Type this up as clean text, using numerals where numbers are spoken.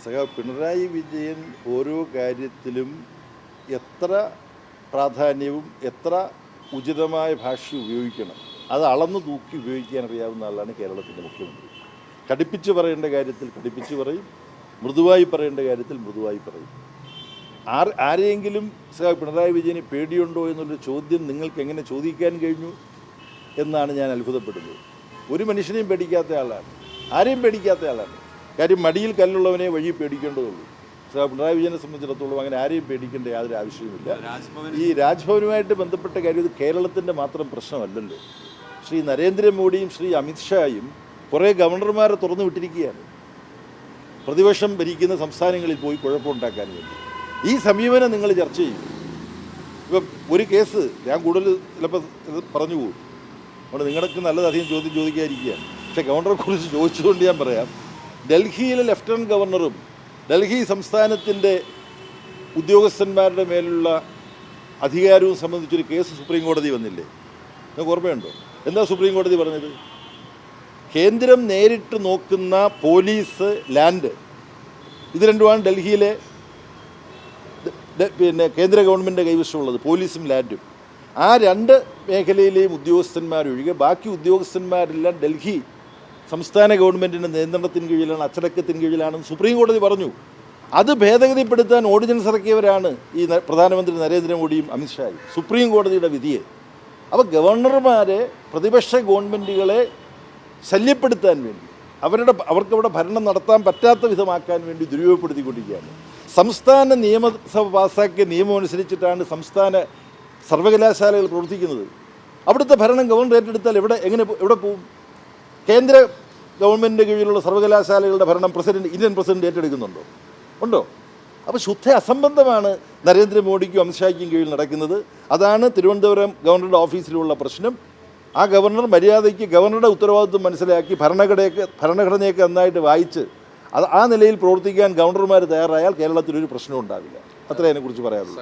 പിണറായി വിജയൻ ഓരോ കാര്യത്തിലും എത്ര പ്രാധാന്യവും എത്ര ഉചിതമായ ഭാഷ ഉപയോഗിക്കണം അത് അളന്നു തൂക്കി ഉപയോഗിക്കാൻ അറിയാവുന്ന ആളാണ് കേരളത്തിൻ്റെ മുഖ്യമന്ത്രി. കടുപ്പിച്ച് പറയേണ്ട കാര്യത്തിൽ കടുപ്പിച്ച് പറയും, മൃദുവായി പറയേണ്ട കാര്യത്തിൽ മൃദുവായി പറയും. ആരെയെങ്കിലും പിണറായി വിജയന് പേടിയുണ്ടോ എന്നുള്ളൊരു ചോദ്യം നിങ്ങൾക്ക് എങ്ങനെ ചോദിക്കാൻ കഴിഞ്ഞു എന്നാണ് ഞാൻ അത്ഭുതപ്പെടുന്നത്. ഒരു മനുഷ്യനെയും പേടിക്കാത്ത ആളാണ്, ആരെയും പേടിക്കാത്ത ആളാണ്. കാര്യം മടിയിൽ കല്ലുള്ളവനെ വഴി പേടിക്കേണ്ടതുള്ളൂ. പിണറായി വിജയനെ സംബന്ധിച്ചിടത്തോളം അങ്ങനെ ആരെയും പേടിക്കേണ്ട യാതൊരു ആവശ്യവുമില്ല. ഈ രാജ്ഭവനുമായിട്ട് ബന്ധപ്പെട്ട കാര്യം ഇത് കേരളത്തിൻ്റെ മാത്രം പ്രശ്നമല്ലല്ലോ. ശ്രീ നരേന്ദ്രമോദിയും ശ്രീ അമിത്ഷായും കുറേ ഗവർണർമാരെ തുറന്നു വിട്ടിരിക്കുകയാണ് പ്രതിപക്ഷം ഭരിക്കുന്ന സംസ്ഥാനങ്ങളിൽ പോയി കുഴപ്പമുണ്ടാക്കാൻ വേണ്ടി. ഈ സമീപനം നിങ്ങൾ ചർച്ച ചെയ്യും. ഇപ്പം ഒരു കേസ് ഞാൻ കൂടുതൽ ചിലപ്പോൾ പറഞ്ഞു പോകും, അതുകൊണ്ട് നിങ്ങൾക്ക് നല്ലതധികം ചോദ്യം ചോദിക്കാതിരിക്കുകയാണ്. പക്ഷേ ഗവർണറെക്കുറിച്ച് ചോദിച്ചുകൊണ്ട് ഞാൻ പറയാം, ഡൽഹിയിലെ ലഫ്റ്റനൻറ്റ് ഗവർണറും ഡൽഹി സംസ്ഥാനത്തിൻ്റെ ഉദ്യോഗസ്ഥന്മാരുടെ മേലുള്ള അധികാരവും സംബന്ധിച്ചൊരു കേസ് സുപ്രീം കോടതി വന്നില്ലേ? നിങ്ങൾക്ക് ഓർമ്മയുണ്ടോ? എന്താ സുപ്രീം കോടതി പറഞ്ഞത്? കേന്ദ്രം നേരിട്ട് നോക്കുന്ന പോലീസ്, ലാൻഡ്, ഇത് രണ്ടുമാണ് ഡൽഹിയിലെ കേന്ദ്ര ഗവൺമെൻറ് കൈവശമുള്ളത്, പോലീസും ലാൻഡും. ആ രണ്ട് മേഖലയിലെയും ഉദ്യോഗസ്ഥന്മാരൊഴികെ ബാക്കി ഉദ്യോഗസ്ഥന്മാരെല്ലാം ഡൽഹി സംസ്ഥാന ഗവൺമെൻറ്റിൻ്റെ നിയന്ത്രണത്തിന് കീഴിലാണ്, അച്ചടക്കത്തിന് കീഴിലാണെന്ന് സുപ്രീം കോടതി പറഞ്ഞു. അത് ഭേദഗതിപ്പെടുത്താൻ ഓർഡിനൻസ് ഇറക്കിയവരാണ് ഈ പ്രധാനമന്ത്രി നരേന്ദ്രമോദിയും അമിത്ഷായും. സുപ്രീം കോടതിയുടെ വിധിയെ അപ്പോൾ ഗവർണർമാരെ പ്രതിപക്ഷ ഗവൺമെൻറ്റുകളെ ശല്യപ്പെടുത്താൻ വേണ്ടി, അവർക്കവിടെ ഭരണം നടത്താൻ പറ്റാത്ത വിധമാക്കാൻ വേണ്ടി ദുരുപയോഗപ്പെടുത്തിക്കൊണ്ടിരിക്കുകയാണ്. സംസ്ഥാന നിയമസഭ പാസ്സാക്കിയ നിയമം അനുസരിച്ചിട്ടാണ് സംസ്ഥാന സർവകലാശാലകൾ പ്രവർത്തിക്കുന്നത്. അവിടുത്തെ ഭരണം ഗവർണർ ഏറ്റെടുത്താൽ എവിടെ പോവും? കേന്ദ്ര ഗവൺമെൻറ്റിൻ്റെ കീഴിലുള്ള സർവകലാശാലകളുടെ ഭരണം ഇന്ത്യൻ പ്രസിഡന്റ് ഏറ്റെടുക്കുന്നുണ്ടോ? ഉണ്ടോ? അപ്പോൾ ശുദ്ധ അസംബന്ധമാണ് നരേന്ദ്രമോദിക്കും അമിത്ഷായ്ക്കും കീഴിൽ നടക്കുന്നത്. അതാണ് തിരുവനന്തപുരം ഗവർണറുടെ ഓഫീസിലുള്ള പ്രശ്നം. ആ ഗവർണർ മര്യാദയ്ക്ക് ഗവർണറുടെ ഉത്തരവാദിത്വം മനസ്സിലാക്കി ഭരണഘടനയൊക്കെ നന്നായിട്ട് വായിച്ച് ആ നിലയിൽ പ്രവർത്തിക്കാൻ ഗവർണർമാർ തയ്യാറായാൽ കേരളത്തിലൊരു പ്രശ്നവും ഉണ്ടാവില്ല. അത്രേ അതിനെക്കുറിച്ച് പറയാറുള്ളൂ.